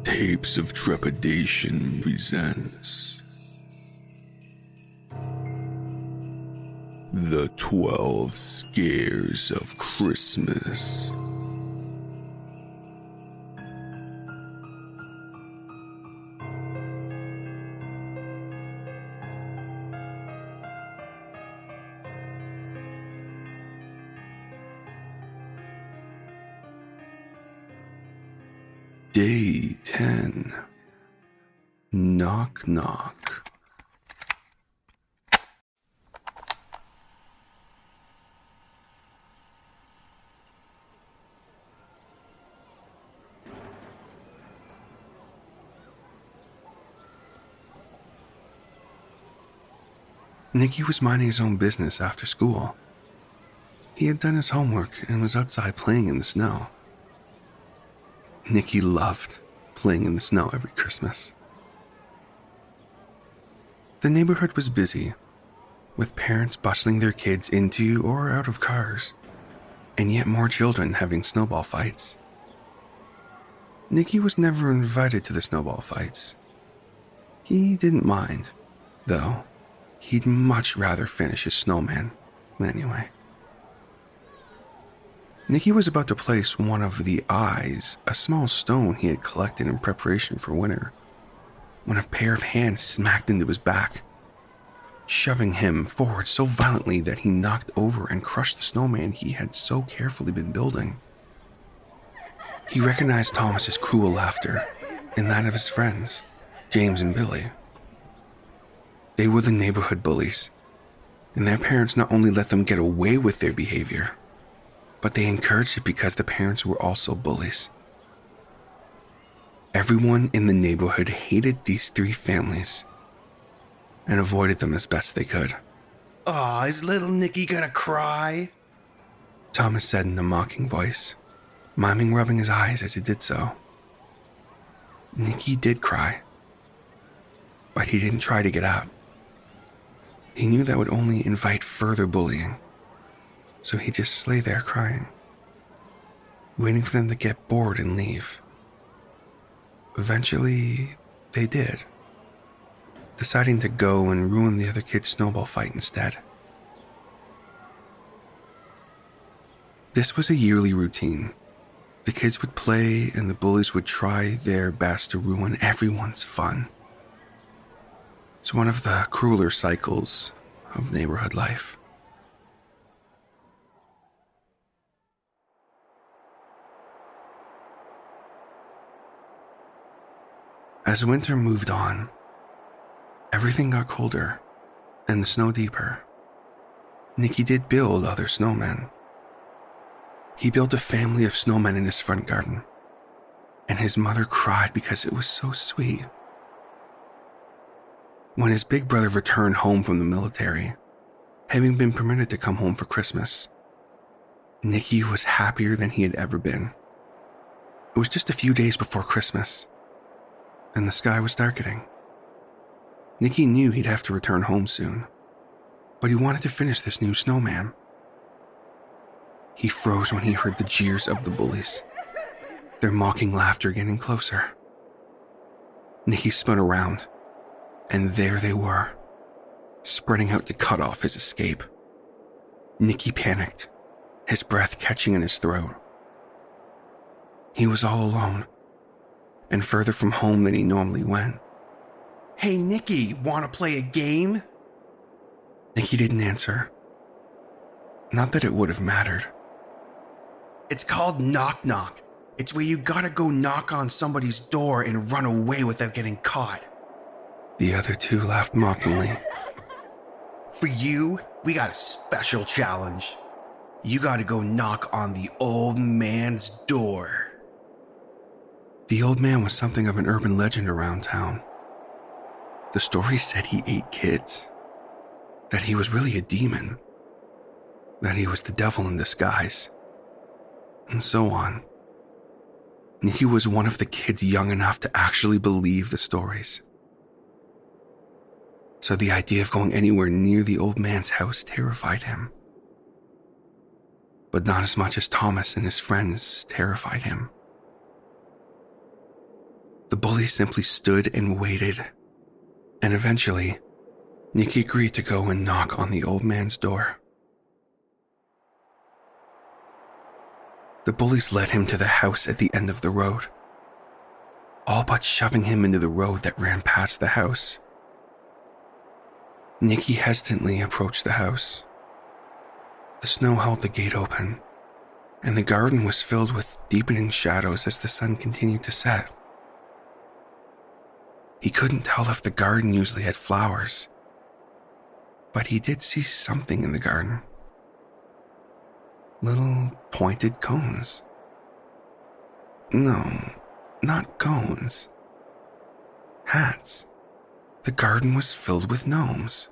Tapes of Trepidation presents The 12 Scares of Christmas. Day 10. Knock knock. Nicky was minding his own business after school. He had done his homework and was outside playing in the snow. Nicky loved playing in the snow every Christmas. The neighborhood was busy, with parents bustling their kids into or out of cars, and yet more children having snowball fights. Nicky was never invited to the snowball fights. He didn't mind, though. He'd much rather finish his snowman anyway. Nicky was about to place one of the eyes, a small stone he had collected in preparation for winter, when a pair of hands smacked into his back, shoving him forward so violently that he knocked over and crushed the snowman he had so carefully been building. He recognized Thomas's cruel laughter and that of his friends, James and Billy. They were the neighborhood bullies, and their parents not only let them get away with their behavior, but they encouraged it because the parents were also bullies. Everyone in the neighborhood hated these three families and avoided them as best they could. Aw, is little Nicky gonna cry? Thomas said in a mocking voice, miming rubbing his eyes as he did so. Nicky did cry, but he didn't try to get up. He knew that would only invite further bullying. So he just lay there crying, waiting for them to get bored and leave. Eventually, they did, deciding to go and ruin the other kid's snowball fight instead. This was a yearly routine. The kids would play and the bullies would try their best to ruin everyone's fun. It's one of the crueler cycles of neighborhood life. As winter moved on, everything got colder and the snow deeper. Nicky did build other snowmen. He built a family of snowmen in his front garden, and his mother cried because it was so sweet. When his big brother returned home from the military, having been permitted to come home for Christmas, Nicky was happier than he had ever been. It was just a few days before Christmas, and the sky was darkening. Nicky knew he'd have to return home soon, but he wanted to finish this new snowman. He froze when he heard the jeers of the bullies, their mocking laughter getting closer. Nicky spun around, and there they were, spreading out to cut off his escape. Nicky panicked, his breath catching in his throat. He was all alone, and further from home than he normally went. Hey, Nicky, wanna play a game? Nicky didn't answer. Not that it would have mattered. It's called knock knock. It's where you gotta go knock on somebody's door and run away without getting caught. The other two laughed mockingly. For you, we got a special challenge. You gotta go knock on the old man's door. The old man was something of an urban legend around town. The story said he ate kids, that he was really a demon, that he was the devil in disguise, and so on. Nicky was one of the kids young enough to actually believe the stories. So the idea of going anywhere near the old man's house terrified him. But not as much as Thomas and his friends terrified him. The bully simply stood and waited, and eventually, Nicky agreed to go and knock on the old man's door. The bullies led him to the house at the end of the road, all but shoving him into the road that ran past the house. Nicky hesitantly approached the house. The snow held the gate open, and the garden was filled with deepening shadows as the sun continued to set. He couldn't tell if the garden usually had flowers, but he did see something in the garden. Little pointed cones. No, not cones. Hats. The garden was filled with gnomes.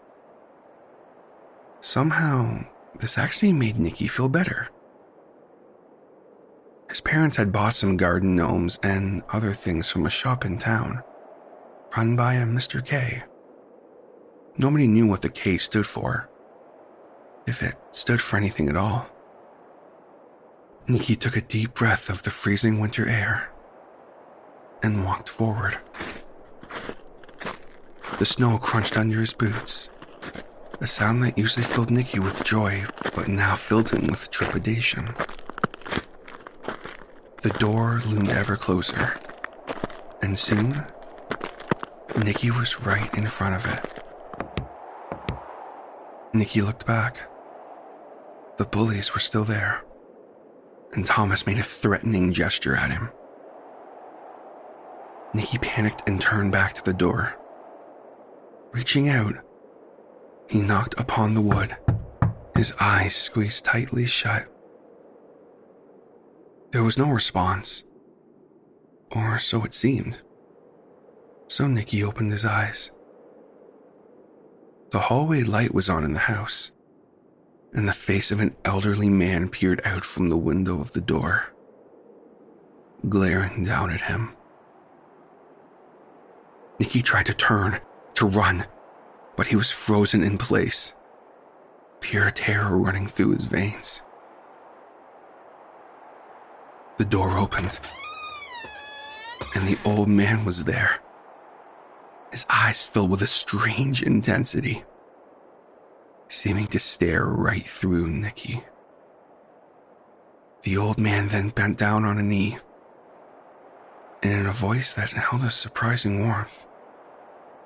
Somehow, this actually made Nicky feel better. His parents had bought some garden gnomes and other things from a shop in town, run by a Mr. K. Nobody knew what the K stood for, if it stood for anything at all. Nicky took a deep breath of the freezing winter air and walked forward. The snow crunched under his boots, a sound that usually filled Nicky with joy, but now filled him with trepidation. The door loomed ever closer, and soon, Nicky was right in front of it. Nicky looked back. The bullies were still there, and Thomas made a threatening gesture at him. Nicky panicked and turned back to the door. Reaching out, he knocked upon the wood, his eyes squeezed tightly shut. There was no response, or so it seemed. So Nicky opened his eyes. The hallway light was on in the house, and the face of an elderly man peered out from the window of the door, glaring down at him. Nicky tried to turn, to run, but he was frozen in place, pure terror running through his veins. The door opened, and the old man was there, his eyes filled with a strange intensity, seeming to stare right through Nicky. The old man then bent down on a knee, and in a voice that held a surprising warmth,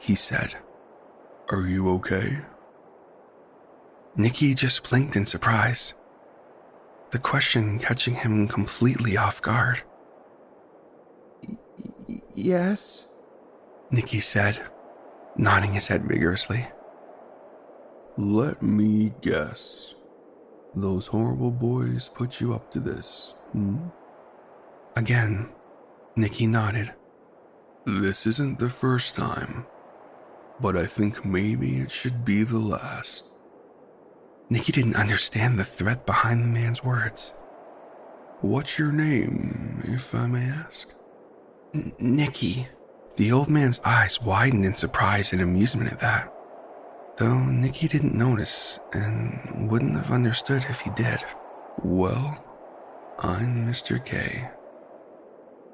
he said, "Are you okay?" Nicky just blinked in surprise, the question catching him completely off guard. Yes, Nicky said, nodding his head vigorously. let me guess. Those horrible boys put you up to this, Again, Nicky nodded. This isn't the first time, but I think maybe it should be the last. Nicky didn't understand the threat behind the man's words. What's your name, if I may ask? Nicky. The old man's eyes widened in surprise and amusement at that, though Nicky didn't notice and wouldn't have understood if he did. Well, I'm Mr. K.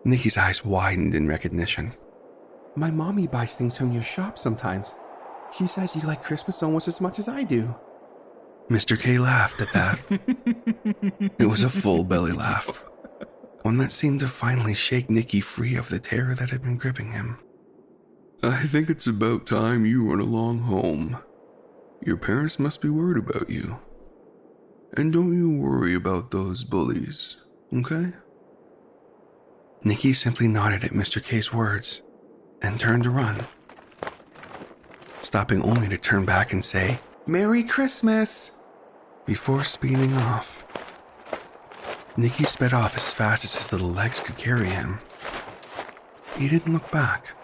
Nicky's eyes widened in recognition. My mommy buys things from your shop sometimes. She says you like Christmas almost as much as I do. Mr. K laughed at that. It was a full belly laugh, one that seemed to finally shake Nicky free of the terror that had been gripping him. I think it's about time you run along home. Your parents must be worried about you. And don't you worry about those bullies, okay? Nicky simply nodded at Mr. K's words and turned to run, stopping only to turn back and say, Merry Christmas! Before speeding off. Nicky sped off as fast as his little legs could carry him. He didn't look back,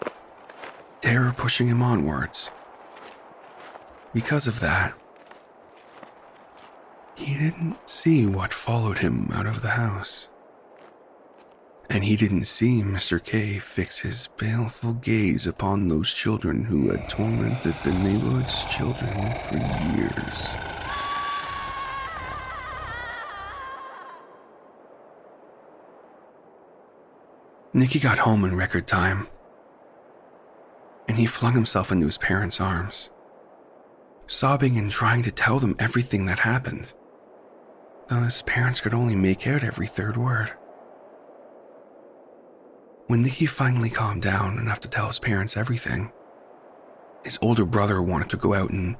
terror pushing him onwards. Because of that, he didn't see what followed him out of the house. And he didn't see Mr. K fix his baleful gaze upon those children who had tormented the neighborhood's children for years. Nicky got home in record time, and he flung himself into his parents' arms, sobbing and trying to tell them everything that happened, though his parents could only make out every third word. When Nicky finally calmed down enough to tell his parents everything, his older brother wanted to go out and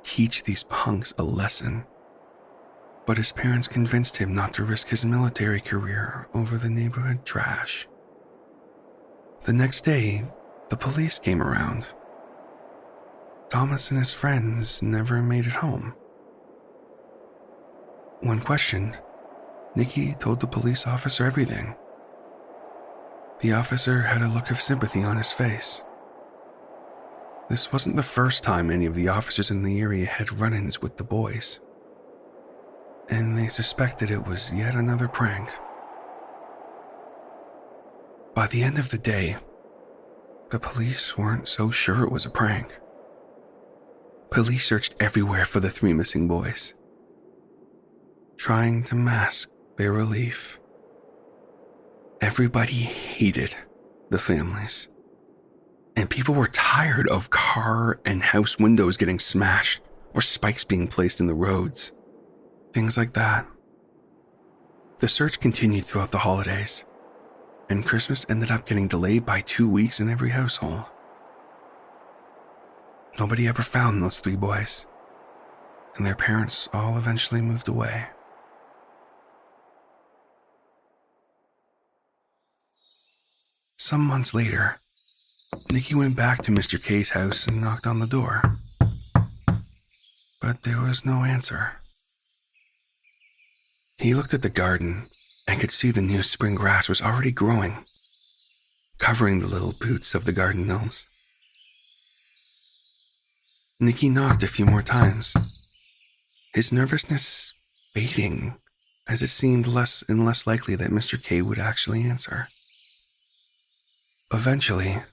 teach these punks a lesson, but his parents convinced him not to risk his military career over the neighborhood trash. The next day, the police came around. Thomas and his friends never made it home. When questioned, Nicky told the police officer everything. The officer had a look of sympathy on his face. This wasn't the first time any of the officers in the area had run-ins with the boys, and they suspected it was yet another prank. By the end of the day, the police weren't so sure it was a prank. Police searched everywhere for the 3 missing boys, trying to mask their relief. Everybody hated the families, and people were tired of car and house windows getting smashed or spikes being placed in the roads, things like that. The search continued throughout the holidays, and Christmas ended up getting delayed by 2 weeks in every household. Nobody ever found those 3 boys, and their parents all eventually moved away. Some months later, Nicky went back to Mr. K's house and knocked on the door, but there was no answer. He looked at the garden and could see the new spring grass was already growing, covering the little boots of the garden gnomes. Nicky knocked a few more times, his nervousness fading as it seemed less and less likely that Mr. K would actually answer. Eventually,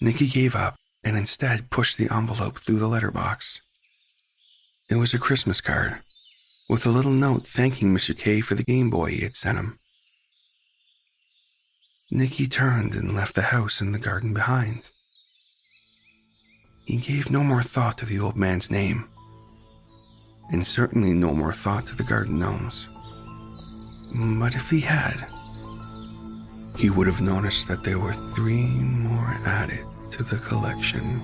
Nicky gave up and instead pushed the envelope through the letterbox. It was a Christmas card with a little note thanking Mr. K for the Game Boy he had sent him. Nicky turned and left the house and the garden behind. He gave no more thought to the old man's name, and certainly no more thought to the garden gnomes. But if he had, he would have noticed that there were 3 more added to the collection.